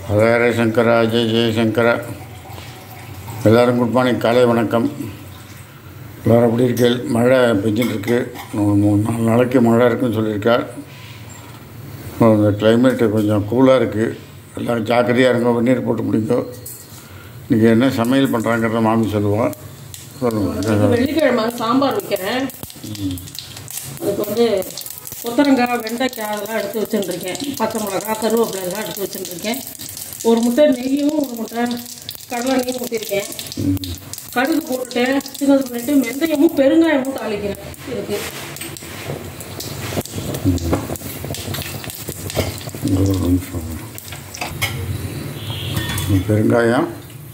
ஹரஹர சங்கரா ஜெய ஜெயசங்கர. எல்லோரும் good morning, காலை வணக்கம். எல்லோரும் எப்படி இருக்கேள்? மழை பெஞ்சிட்டுருக்கு. 3-4 நாளைக்கு மழை இருக்குன்னு சொல்லியிருக்கார். இந்த கிளைமேட்டு கொஞ்சம் கூலாக இருக்குது. எல்லோரும் ஜாக்கிரதையாக இருங்க, வெந்நீர் போட்டு பிடிங்க. இன்றைக்கி என்ன சமையல் பண்ணுறாங்கிறத மாமி சொல்லுவோம். சொல்லுங்கள். வெள்ளிக்கிழமை சாம்பார் வைக்கிறேன். அதுக்கு கொத்தரங்காய், வெண்டைக்காய் அதெல்லாம் எடுத்து வச்சுருக்கேன். பச்சை மிளகா, கருவேப்பிலை இதெல்லாம் எடுத்து வச்சுருக்கேன். ஒரு முட்டை நெய்யும் ஒரு முட்டை கடலை நெய்யும் ஊற்றிருக்கேன். கடுகு போட்டுட்டேன். சின்னது பண்ணிட்டு வெந்தயமும் பெருங்காயமும் தாளிக்கிறேன். இதுக்கு பெருங்காயம்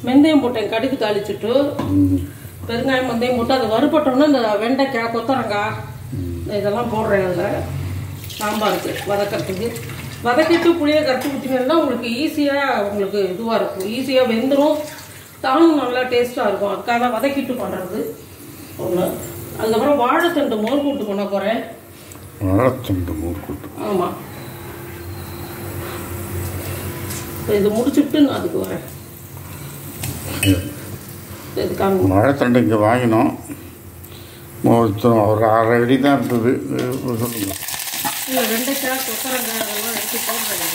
வெந்தயம் போட்டேன். கடுகு தாளிச்சுட்டு பெருங்காயம் வெந்தயம் போட்டு அதை வறுபட்டோன்னா இந்த வெண்டைக்காய், கொத்தரங்காய் இதெல்லாம் போடுறேன். அதில் சாம்பாருக்கு வதக்கிறதுக்கு வதக்கிட்டு புளியை கரைச்சி ஊற்றினீங்கன்னா உங்களுக்கு ஈஸியாக உங்களுக்கு இதுவாக இருக்கும். ஈஸியாக வெந்துடும், தானும் நல்லா டேஸ்ட்டாக இருக்கும். அதுக்காக வதக்கிட்டு பண்ணுறது ஒன்று. அதுக்கப்புறம் வாழைத்தண்டு மோர் கூட்டு பண்ண போகிறேன். வாழைத்தண்டு மோர் கூட்டு, ஆமாம். இது முடிச்சுட்டு நான் அதுக்கு வரேன். இதுக்காக வாழைத்தண்டு இங்கே வாங்கினோம். ஒரு 1/2 அடி தான் இருந்தது. சொல்லுங்கள். இல்லை, வெண்டைக்காய், கொத்தரங்காய் அதெல்லாம் எடுத்து போடுறேன்.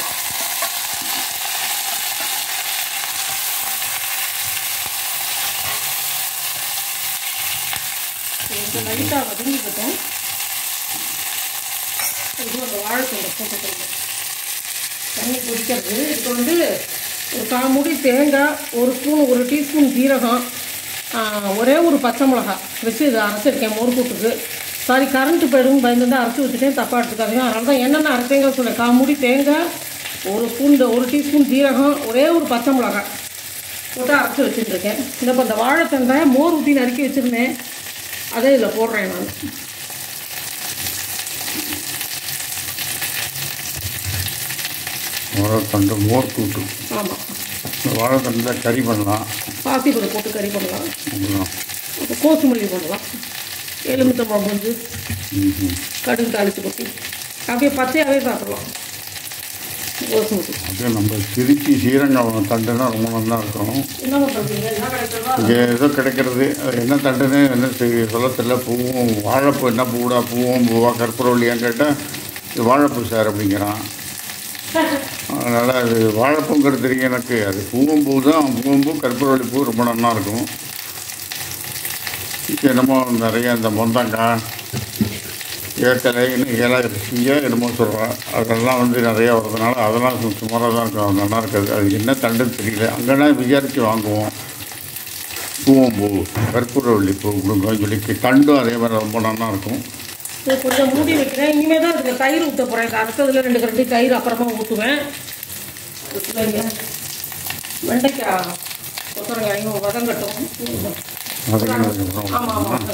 கொஞ்சம் லைட்டாக வதங்கிக்கிட்டோம். இது அந்த வாழைத்தண்டை போட்டுக்கணும். தண்ணி கொதிக்கிறது. இப்போ ஒரு 1/4 மூடி தேங்காய், 1 ஸ்பூன், 1 டீஸ்பூன் ஜீரகம், ஒரே ஒரு பச்சை மிளகா வச்சு இதை அரைச்சிருக்கேன் மோர் கூட்டுக்கு. சாரி, கரண்ட்டு போய்டும் பயந்துதான் அரைச்சி வச்சுட்டேன், தப்பாக எடுத்துக்காதீங்க. அதனால தான் என்னென்ன அரைச்சேங்க சொன்னேன். 1/4 மூடி தேங்காய், 1 டீஸ்பூன் ஜீரகம், ஒரே ஒரு பச்சை மிளகாய் போட்டு அரைச்சி வச்சுட்டுருக்கேன். இந்த இந்த வாழைத்தண்டை மோர் ஊற்றி நறுக்கி வச்சுருந்தேன், அதே இதில் போடுறேன் நான். வாழைத்தண்டு மோர் கூட்டு. ஆமாம், வாழைத்தண்டில் கறி பண்ணலாம், பாசிப்பழம் போட்டு கறி பண்ணலாம், அப்புறம் கோசுமல்லி பண்ணலாம், எலுமிச்சம்பழம் கொஞ்சு, கடுகு தாளித்து கொட்டி அப்படியே பச்சையாகவே சாப்பிடலாம். கோசுமல்லி அப்படியே நம்ம திருச்சி ஸ்ரீரங்கம் தண்டுனா ரொம்ப நல்லா இருக்கும். என்ன பண்ணுறீங்க? என்ன கிடைக்கிறதா இங்கே ஏதோ கிடைக்கிறது. அது என்ன தண்டுன்னு என்ன சொல்ல தெரியல. பூவும் வாழைப்பூ, என்ன பூடா, பூவா கற்பூரவள்ளியான்னு கேட்டால் இது வாழைப்பூ சார் அப்படிங்கிறான். அதனால் அது வாழைப்பூங்கிறது தெரியும் எனக்கு. அது பூவும் பூ தான். பூவும் பூ, கற்பூரவள்ளி பூ ரொம்ப நல்லா இருக்கும். என்னமோ நிறைய இந்த மொந்தங்காய், ஏக்கலை, இன்னும் இலையா என்னமோ சொல்கிறேன். அதெல்லாம் நிறையா வரதுனால அதெல்லாம் சுமாராக தான் இருக்கும், நல்லா இருக்காது. அது என்ன தண்டுன்னு தெரியல. அங்கேனா விசாரித்து வாங்குவோம். பூவும் பூ, கற்பூரவள்ளி பூ கொடுங்கன்னு சொல்லி தண்டும் அதே மாதிரி ரொம்ப நல்லா இருக்கும். கொஞ்சம் மூடி வைக்கிறேன். இனிமேல் தான் அதுக்கு தயிர் ஊற்ற போகிறேன். அடுத்ததுல 2 கரண்டி தயிர் அப்புறமா ஊற்றுவேன். வெண்டைக்காய், கொத்தரங்காயும் வதங்கட்டும். ஆமாம் ஆமாம்,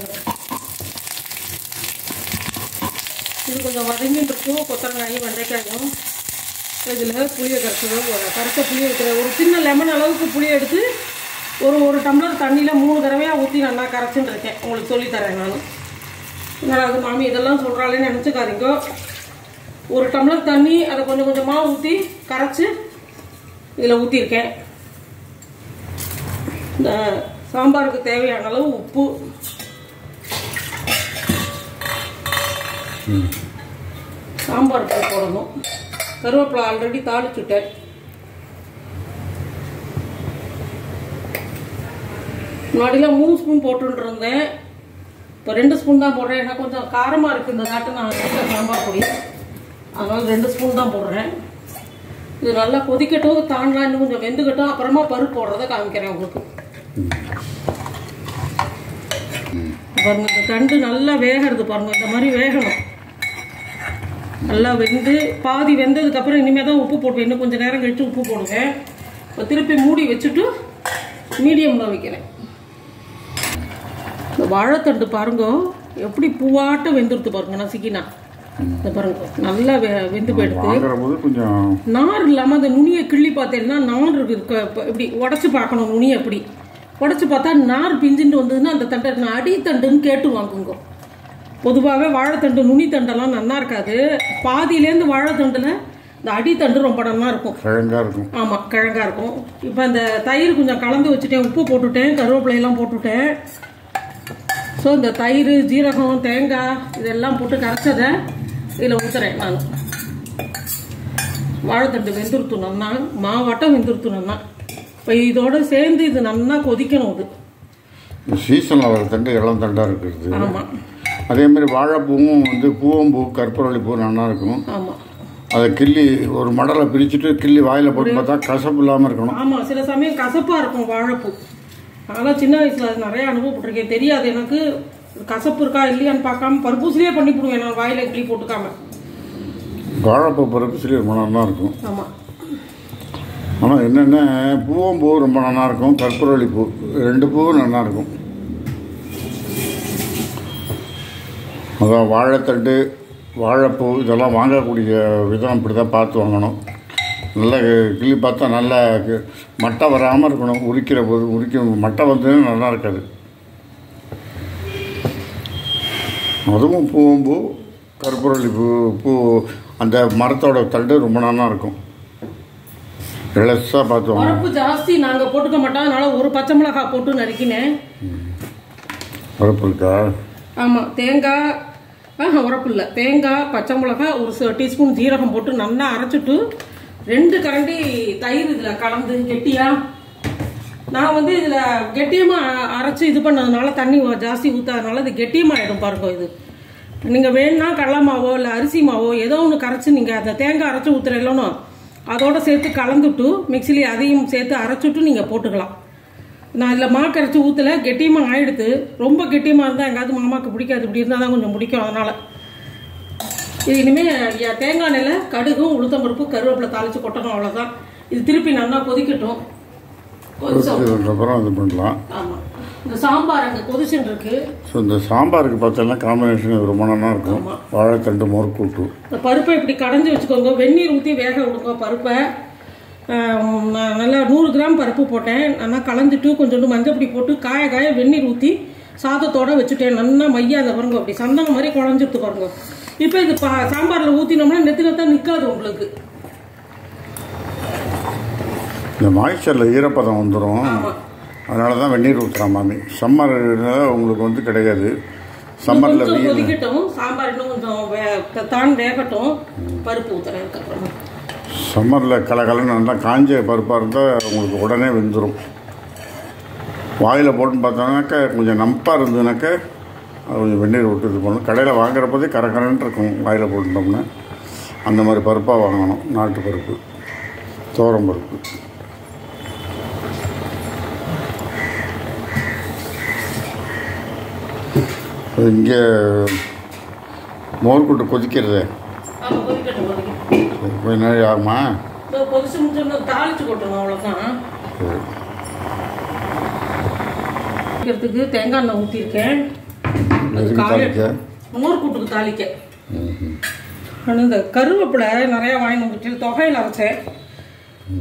இது கொஞ்சம் வதங்கிட்டு இருக்கும். கொத்தரங்காயும் வெண்டைக்காயும் இதில் புளியை கரைச்ச புளியை வைக்கிறேன். ஒரு சின்ன லெமன் அளவுக்கு புளியை எடுத்து ஒரு டம்ளர் தண்ணியில் 3 தடவையாக ஊற்றி நல்லா கரைச்சின்னு இருக்கேன். உங்களுக்கு சொல்லித்தரேன் நான். அதனால் அது மாமி இதெல்லாம் சொல்கிறாளேன்னு நினச்சிக்காதீங்க. 1 டம்ளர் தண்ணி அதை கொஞ்சம் கொஞ்சமாக ஊற்றி கரைச்சி இதில் ஊற்றிருக்கேன். இந்த சாம்பாருக்கு தேவையான அளவு உப்பு, சாம்பார் பூ போடணும். கருவேப்பிலை ஆல்ரெடி தாளிச்சுட்டேன். முன்னாடிலாம் 3 ஸ்பூன் போட்டுட்டு இருந்தேன். இப்போ 2 ஸ்பூன் தான் போடுறேன். ஏன்னா கொஞ்சம் காரமாக இருக்குது இந்த நாட்டு நான் சாம்பார் பொடி. அதனால் 2 ஸ்பூன் தான் போடுறேன். இது நல்லா கொதிக்கட்டும், தாண்டலாம், இன்னும் கொஞ்சம் வெந்துக்கட்டும். அப்புறமா பருப்பு போடுறத காமிக்கிறேன் உங்களுக்கு. பாருங்க, இந்த தண்டு நல்லா வேகிறது பாருங்க. இந்த மாதிரி வேகணும். நல்லா வெந்து பாதி வெந்ததுக்கப்புறம் இனிமேல் தான் உப்பு போடுவேன். இன்னும் கொஞ்சம் நேரம் கழித்து உப்பு போடுவேன். இப்போ திருப்பி மூடி வச்சுட்டு மீடியமில் வைக்கிறேன். இந்த வாழைத்தண்டு பாருங்க எப்படி பூவாட்டம் வெந்துடுத்து பாருங்க. நசுக்கினா இந்த பாருங்க நல்லா வெந்து போயிடுது. கொஞ்சம் நார் இல்லாமல் அந்த நுனியை கிள்ளி பார்த்தேன்னா நார் இருக்கு. இப்படி உடச்சி பார்க்கணும். நுனியை அப்படி உடச்சி பார்த்தா நார் பிஞ்சுட்டு வந்ததுன்னா அந்த தண்டை நான் அடித்தண்டுன்னு கேட்டு வாங்குங்க. பொதுவாகவே வாழைத்தண்டு நுனி தண்டெல்லாம் நல்லா இருக்காது. பாதியிலேருந்து வாழைத்தண்டில் இந்த அடித்தண்டு ரொம்ப நல்லா இருக்கும், கிழங்காக இருக்கும். ஆமாம், கிழங்காக இருக்கும். இப்போ இந்த தயிர் கொஞ்சம் கலந்து வச்சுட்டேன், உப்பு போட்டுட்டேன், கருவேப்பிலையெல்லாம் போட்டுட்டேன். ஸோ இந்த தயிர், ஜீரகம், தேங்காய் இதெல்லாம் போட்டு கரைச்சதை இதில் ஊற்றுறேன். நான் வாழைத்தண்டு வெந்துருத்தணும்னா மாவாட்டம் வெந்துருத்தணும்னா இப்போ இதோட சேர்ந்து இது நல்லா கொதிக்கணும். இது சீசனில் வர தண்டு இளம் தண்டாக இருக்குது. ஆமாம். அதே மாதிரி வாழைப்பூவும் வந்து பூவம்பூ, கற்பூரவள்ளி பூ நல்லாயிருக்கும். ஆமாம். அதை கிள்ளி ஒரு மடலை பிரிச்சுட்டு கிள்ளி வாயில் போட்டு பார்த்தா கசப்பு இல்லாமல் இருக்கணும். ஆமாம், சில சமயம் கசப்பாக இருக்கும் வாழைப்பூ. அதனால் சின்ன வயசில் அது நிறைய அனுபவப்பட்டிருக்கேன். தெரியாது எனக்கு கசப்பு இருக்கா இல்லையான்னு பார்க்காம பருப்பூசிலே பண்ணி போடுவேன் நான், வாயில் கிள்ளி போட்டுக்காம. வாழைப்பூ பருப்புசிலி ரொம்ப நல்லா இருக்கும். ஆமாம். ஆனால் என்னென்ன பூவம்பூ ரொம்ப நல்லாயிருக்கும், கற்பூரவள்ளி பூ 2 பூவும் நல்லாயிருக்கும். அதான் வாழைத்தண்டு, வாழைப்பூ இதெல்லாம் வாங்கக்கூடிய விதம் இப்படி தான் பார்த்து வாங்கணும். நல்லா கிள்ளி பார்த்தா நல்லா மட்டை வராமல் இருக்கணும். உரிக்கிற போது மட்டை வந்ததுன்னு நல்லா இருக்காது. அதுவும் பூவம்பூ, கற்பூரவள்ளி பூ அந்த மரத்தோட தண்டு ரொம்ப நல்லா இருக்கும். இலசாக பார்த்து வாங்க. பருப்பு ஜாஸ்தி நாங்கள் போட்டுக்க மாட்டோம், அதனால் ஒரு பச்சை மிளகாய் போட்டு நறுக்கினேன். பருப்பு இருக்கா? ஆமாம். தேங்காய், உரப்பு இல்லை, தேங்காய், பச்சை மிளகாய், ஒரு டீஸ்பூன் ஜீரகம் போட்டு நல்லா அரைச்சிட்டு 2 கரண்டி தயிர் இதில் கலந்து கெட்டியாக. நான் வந்து இதில் கெட்டியமாக அரைச்சி இது பண்ணதுனால தண்ணி ஜாஸ்தி ஊற்றாதனால இது கெட்டியமாகிடும் பாருங்க. இது நீங்கள் வேணும்னா கடலை மாவோ இல்லை அரிசி மாவோ ஏதோ ஒன்று கரைச்சி நீங்கள் அந்த தேங்காய் அரைச்சி ஊற்றுறீங்களோ அதோடு சேர்த்து கலந்துட்டு மிக்சிலி அதையும் சேர்த்து அரைச்சிட்டு நீங்கள் போட்டுக்கலாம். நான் இதில் மா கரைச்சி ஊற்றலை, கெட்டியமாக ஆகிடுது. ரொம்ப கெட்டியமாக இருந்தால் எங்காவது மாமாவுக்கு பிடிக்காது, இப்படி இருந்தால் தான் கொஞ்சம் பிடிக்கும். அதனால் இது இனிமேல் தேங்காய் எண்ணெயில் கடுகும், உளுத்தம்பருப்பு, கருவேப்பிலை தாளித்து கொட்டணும், அவ்வளோதான். இது திருப்பி நல்லா கொதிக்கட்டும். அப்புறம் இது பண்ணலாம். ஆமாம். இந்த சாம்பார் அங்கே கொதிச்சுட்டு இருக்கு. ஸோ இந்த சாம்பாருக்கு பார்த்தோன்னா காம்பினேஷன் ரொம்ப நல்லா இருக்கும். வாழைத்தண்டு மோர் கூட்டு. இந்த பருப்பை இப்படி கடைஞ்சி வச்சுக்கோங்க, வெந்நீர் ஊற்றி வேக விடுங்க பருப்பை. நல்லா 100 கிராம் பருப்பு போட்டேன், நல்லா கலந்துட்டு கொஞ்சோண்டு மஞ்சப்பொடி போட்டு காய வெந்நீர் ஊற்றி சாதத்தோடு வச்சுட்டேன். நல்லா மையா அதை பாருங்க, அப்படி சந்தனம் மாதிரி குழஞ்சிட்டு பாருங்க. இப்போ இது சாம்பாரில் ஊற்றினோம்னா நெத்தினத்தான் நிற்காது உங்களுக்கு. இந்த மாய்ச்சரில் ஈரப்பதம் வந்துடும், அதனால தான் வெந்நீர் ஊற்றுறான் மாமி. சம்மர் உங்களுக்கு வந்து கிடையாது. சம்மரில் கொதிக்கட்டும், சாம்பார் இன்னும் கொஞ்சம் தான் வேகட்டும், பருப்பு ஊற்றுறதுக்கப்புறம். சம்மரில் கலகலன்னு நல்லா காஞ்ச பருப்பாக இருந்தால் உங்களுக்கு உடனே வெந்துடும். வாயில் போட்டுன்னு பார்த்தோன்னாக்கா கொஞ்சம் நம்பாக இருந்ததுனாக்கா அது கொஞ்சம் வெந்நீர் விட்டு இது பண்ணணும். கடையில் வாங்குறப்போதே கரகரன்னு இருக்கும். வாயில் போட்டுட்டோம்னா அந்த மாதிரி பருப்பாக வாங்கணும். நாட்டு பருப்பு, துவரம் பருப்பு. இங்கே மோர்கூட்டு கொதிக்கிறது கொஞ்ச நேரம் ஆகுமா? கொதிச்சு முடிஞ்சோம்னா தாளிச்சு கொட்டணும், அவ்வளோதான். வைக்கிறதுக்கு தேங்காய் எண்ணெய் ஊற்றிருக்கேன். மோர் கூட்டுக்கு தாளிக்க. ஆனால் இந்த கருவேப்பிலை நிறையா வாங்கி வந்துட்டு தொகையில் அரைச்சேன்.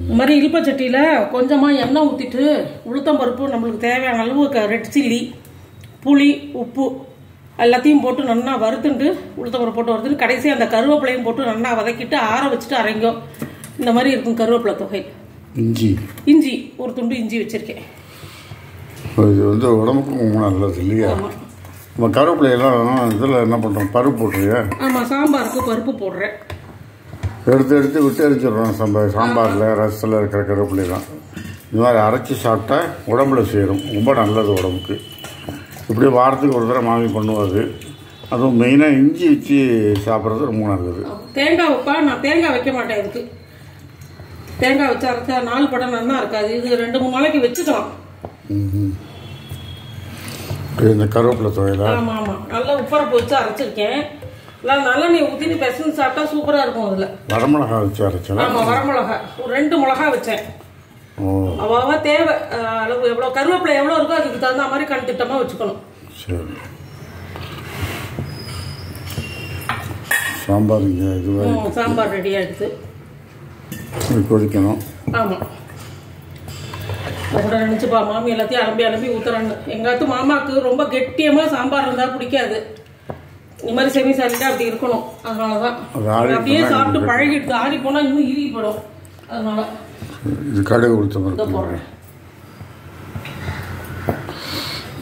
இந்த மாதிரி இழுப்பச்சட்டியில் கொஞ்சமாக எண்ணெய் ஊற்றிட்டு உளுத்தம்பருப்பு, நம்மளுக்கு தேவையான அளவு ரெட் சில்லி, புளி, உப்பு எல்லாத்தையும் போட்டு நல்லா வறுத்துட்டு உளுத்தம்பருப்பு போட்டு வறுத்துட்டு கடைசியாக அந்த கருவேப்பிலையும் போட்டு நல்லா வதக்கிட்டு ஆற வச்சுட்டு அரைங்கோ. இந்த மாதிரி இருக்கும் கருவேப்பிலை தொகை. இஞ்சி ஒரு துண்டு இஞ்சி வச்சுருக்கேன். இது வந்து உடம்புக்கும் நல்லது இல்லையா? நம்ம கருவேப்பிலையெல்லாம் இதில் என்ன பண்ணுறோம், பருப்பு போட்டுறியா? ஆமாம், சாம்பாருக்கு பருப்பு போடுறேன். எடுத்து விட்டு அரைச்சிடுறோம். சாம்பாரில் ரசத்தில் இருக்கிற கருவேப்பிலையெல்லாம் இந்த மாதிரி அரைச்சி சாப்பிட்டா உடம்புல சேரும், ரொம்ப நல்லது உடம்புக்கு. இப்படியே வாரத்துக்கு ஒரு தடவை மாமி பண்ணுவாது. அதுவும் மெயினாக இஞ்சி வச்சு சாப்பிட்றது ரொம்ப நல்லது. தேங்காய் வைப்பா, நான் தேங்காய் வைக்க மாட்டேன். இதுக்கு தேங்காய் வச்சு அரைச்சா 4 படம் நல்லா இருக்காது. இது 2-3 நாளைக்கு வச்சுக்கலாம். இந்த கருவேப்பிலை துவையல. ஆமாம் ஆமாம், நல்லா உப்பரப்பு வச்சு அரைச்சிருக்கேன். இல்லை நல்லெண்ணெய் ஊற்றி பெசன்னு சாப்பிட்டா சூப்பராக இருக்கும். அதில் வரமிளகா வச்சு அரைச்சேன். ஆமாம், வரமிளகா ஒரு 2 மிளகா வச்சேன். அவ்வளவா தேவை அளவு, எவ்வளோ கருவேப்பிலை எவ்வளோ இருக்கோ அதுக்கு தகுந்த மாதிரி கணத்திட்டமாக வச்சுக்கணும். சரி, சாம்பார் இங்கே இதுவாக சாம்பார் ரெடி ஆகிடுது. கொதிக்கணும். ஆமாம், கூட நினச்சிப்பா மாமி எல்லாத்தையும் அலம்பி ஊற்றுறாங்க. எங்காத்து மாமாவுக்கு ரொம்ப கெட்டியமாக சாம்பார் இருந்தால் பிடிக்காது. இந்த மாதிரி செமி சாலிடாக அப்படி இருக்கணும். அதனால தான் அப்படியே சாப்பிட்டு பழகிட்டு ஆறி போனால் இன்னும் இறுகி போயிடும். அதனால இது கடுகு உளுத்தம் பருப்பு போடுறேன்.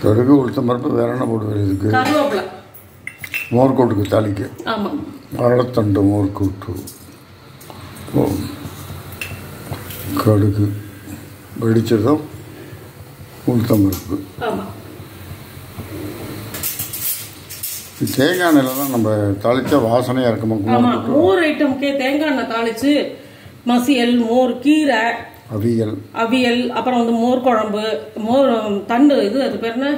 கடுகு உளுத்தம் பருப்பு வேற என்ன போடுவேன்? இதுக்கு கருவேப்பிலை, மோர்கூட்டுக்கு தாளிக்க. ஆமாம், வாழைத்தண்டு மோர்கூட்டு, கடுகு வெடிச்சதும் உளுத்தம் பருப்பு. ஆமாம். தேங்காய் எண்ணெயில் தான் நம்ம தாளித்தா வாசனையாக இருக்குமா? ஆமாம், மோர் ஐட்டமுக்கே தேங்காய் எண்ணெய் தாளித்து மசியல், மோர், கீரை, அவியல், அப்புறம் வந்து மோர் குழம்பு, மோர் தண்டு, இது அது பேர் என்ன,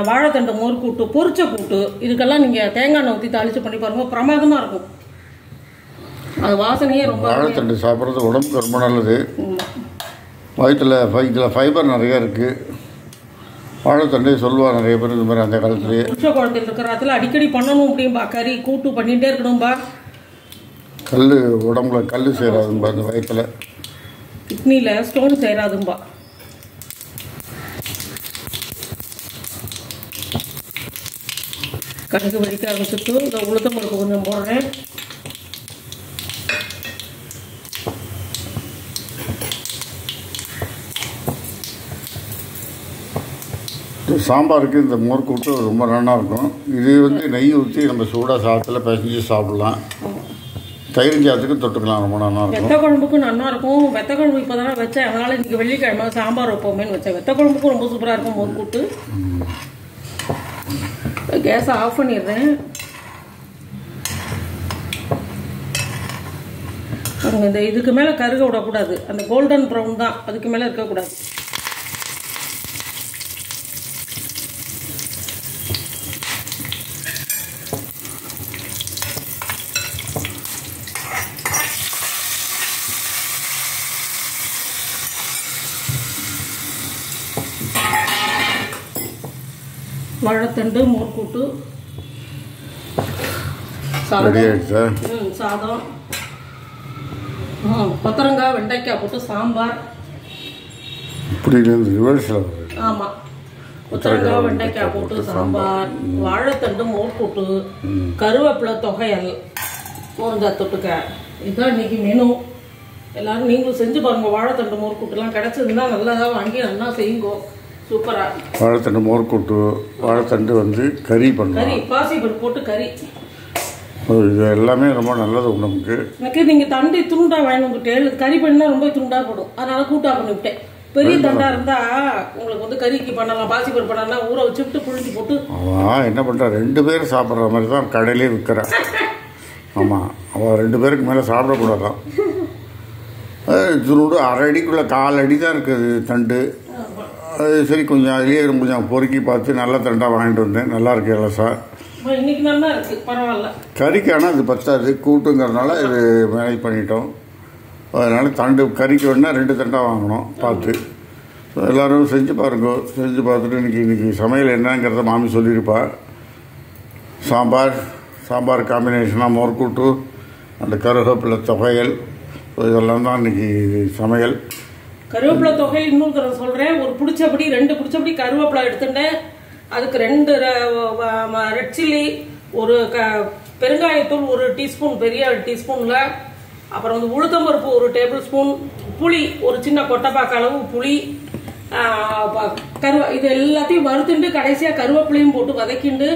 வாழைத்தண்டு மோர் கூட்டு, பொரிச்ச கூட்டு, இதுக்கெல்லாம் நீங்கள் தேங்காய் எண்ணெய் ஊற்றி தாளித்து பண்ணி பாருங்க, பிரமாதமாக இருக்கும். அது வாசனையே ரொம்ப. வாழைத்தண்டு சாப்பிட்றது உடம்புக்கு ரொம்ப நல்லது. வயிற்றில் இதில் ஃபைபர் நிறையா இருக்குது. வாழைத்தண்டே சொல்லுவாள் நிறைய பேர் இந்த மாதிரி அந்த காலத்துலேயே. புருஷ குழந்தைகள் இருக்கிற அடிக்கடி பண்ணணும் அப்படின்பா, கறி கூட்டு பண்ணிகிட்டே இருக்கணும்பா. கல் உடம்புல கல் சேராதும்பா, அந்த வயிற்றில் கிட்னியில் ஸ்டோன் சேராதும்பா. கடுகு வெடிக்க ஆரம்பிச்சுட்டு இந்த உளுத்தம் பருப்பு கொஞ்சம் போடுறேன். சாம்பாருக்கு இந்த மோர் கூட்டு ரொம்ப நல்லா இருக்கும். இது வந்து நெய் ஊற்றி நம்ம சூடாக சாதத்தில் பிசைஞ்சு சாப்பிட்லாம். தயிர் சாதத்துக்கு தொட்டுக்கலாம், ரொம்ப நல்லா இருக்கும். வெத்த குழம்புக்கும் நல்லா இருக்கும். வெத்த குழம்பு இப்போ தானே வச்சேன், அதனால் இன்றைக்கி வெள்ளிக்கிழமை சாம்பார் வைப்போமேன்னு வச்சேன். வெத்த குழம்புக்கும் ரொம்ப சூப்பராக இருக்கும் மோர் கூட்டு. கேஸை ஆஃப் பண்ணிடுறேன். இந்த இதுக்கு மேலே கருக விடக்கூடாது, அந்த கோல்டன் ப்ரௌன் தான், அதுக்கு மேலே இருக்கக்கூடாது. வாழைத்தண்டு மோர் கூட்டு, சாதம், கொத்தரங்காய் வெண்டைக்காய் போட்டு சாம்பார். ஆமாம், கொத்தரங்காய் வெண்டைக்காய் போட்டு சாம்பார், வாழைத்தண்டு மோர் கூட்டு, கருவேப்பிலை தொகையல், முருங்காய் தொட்டுக்க. இதுதான் இன்னைக்கு மெனு. எல்லாரும் நீங்களும் செஞ்சு பாருங்க. வாழைத்தண்டு மோர் கூட்டுலாம் கிடைச்சதுன்னா நல்லதாக வாங்கி நல்லா செய்யுங்க. சூப்பராக வாழைத்தண்டு மோர் கூட்டு, வாழைத்தண்டு வந்து கறி பண்ணுவோம், கறி பாசிப்பருப்பு போட்டு கறி. இது எல்லாமே ரொம்ப நல்லது உடம்புக்கு. எனக்கு நீங்கள் தண்டி துண்டா வாங்கி விட்டேன், கறி பண்ணால் ரொம்ப துண்டா போடும், அதனால கூட்டா பண்ணி விட்டேன். பெரிய தண்டா இருந்தால் உங்களுக்கு வந்து கறிக்கு பண்ணலாம், பாசிப்பருப்பு பண்ணலாம், ஊற வச்சுட்டு புழிஞ்சு போட்டு. அவன் என்ன பண்ணுறா, 2 பேர் சாப்பிட்ற மாதிரி தான் கடையிலே விற்கிறான். ஆமாம், அவன் 2 பேருக்கு மேலே சாப்பிடக்கூடாதான். துருடு 1/2 அடிக்குள்ளே 1/4 அடி தான் இருக்குது தண்டு. அது சரி, கொஞ்சம் அதுலேயே கொஞ்சம் பொறுக்கி பார்த்து நல்ல தண்டாக வாங்கிட்டு வந்தேன். நல்லா இருக்கு எல்லாம் சார். இன்னைக்கு நல்லா இருக்கு, பரவாயில்ல. கறிக்கு ஆனால் இது பத்தாது, கூட்டுங்கிறதுனால இது மேனேஜ் பண்ணிட்டோம். அதனால் தண்டு கறிக்கு வேணால் 2 தண்டாக வாங்கணும் பார்த்து. எல்லோரும் செஞ்சு பாருங்க. செஞ்சு பார்த்துட்டு இன்றைக்கி சமையல் என்னங்கிறத மாமி சொல்லியிருப்பா. சாம்பார் காம்பினேஷனாக மோர் கூட்டு, அந்த கருவேப்பிலை தொகையல், இதெல்லாம் தான் இன்றைக்கி சமையல். கருவேப்பிலை தொகையில் இன்னொரு தடவை சொல்கிறேன். ஒரு பிடிச்சபடி 2 பிடிச்சபடி கருவேப்பிலை எடுத்துட்டேன். அதுக்கு 2 ரெட் சில்லி, ஒரு பெருங்காயத்தூள் 1 டீஸ்பூன், பெரிய டீஸ்பூனில், அப்புறம் வந்து உளுத்தம்பருப்பு 1 டேபிள் ஸ்பூன், புளி ஒரு சின்ன கொட்டைப்பாக்கு அளவு புளி, இது எல்லாத்தையும் வறுத்துட்டு கடைசியாக கருவேப்பிலையும் போட்டு வதக்கிண்டு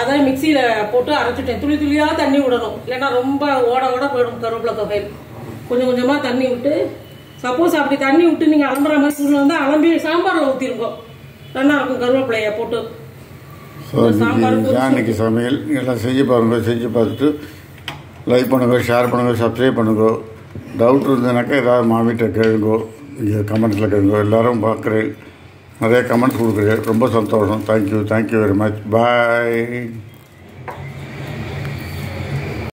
அதை மிக்சியில் போட்டு அரைச்சிட்டேன். துளி துளியாக தண்ணி விடணும், இல்லைன்னா ரொம்ப ஓட போயிடும் கருவேப்பிலை தொகையில். கொஞ்சம் கொஞ்சமாக தண்ணி விட்டு, சப்போஸ் அப்படி தண்ணி விட்டு நீங்கள் அலம்புற மாதிரி சூழ்நிலை வந்து அலம்பி சாம்பாரில் ஊற்றிருக்கோம், நல்லா இருக்கும் கருவேப்பிலையை போட்டு. இன்னைக்கு சமையல் எல்லாம் செஞ்சு பாருங்க. செஞ்சு பார்த்துட்டு லைக் பண்ணுங்க, ஷேர் பண்ணுங்க, சப்ஸ்கிரைப் பண்ணுங்க. டவுட் இருந்ததுனாக்கா ஏதாவது மாமிகிட்ட கேளுங்கோ, இங்கே கமெண்ட்ஸில் கேளுங்கோ. எல்லோரும் பார்க்குறேன், நிறைய கமெண்ட்ஸ் கொடுக்குறேன், ரொம்ப சந்தோஷம். Thank you very much. பாய்.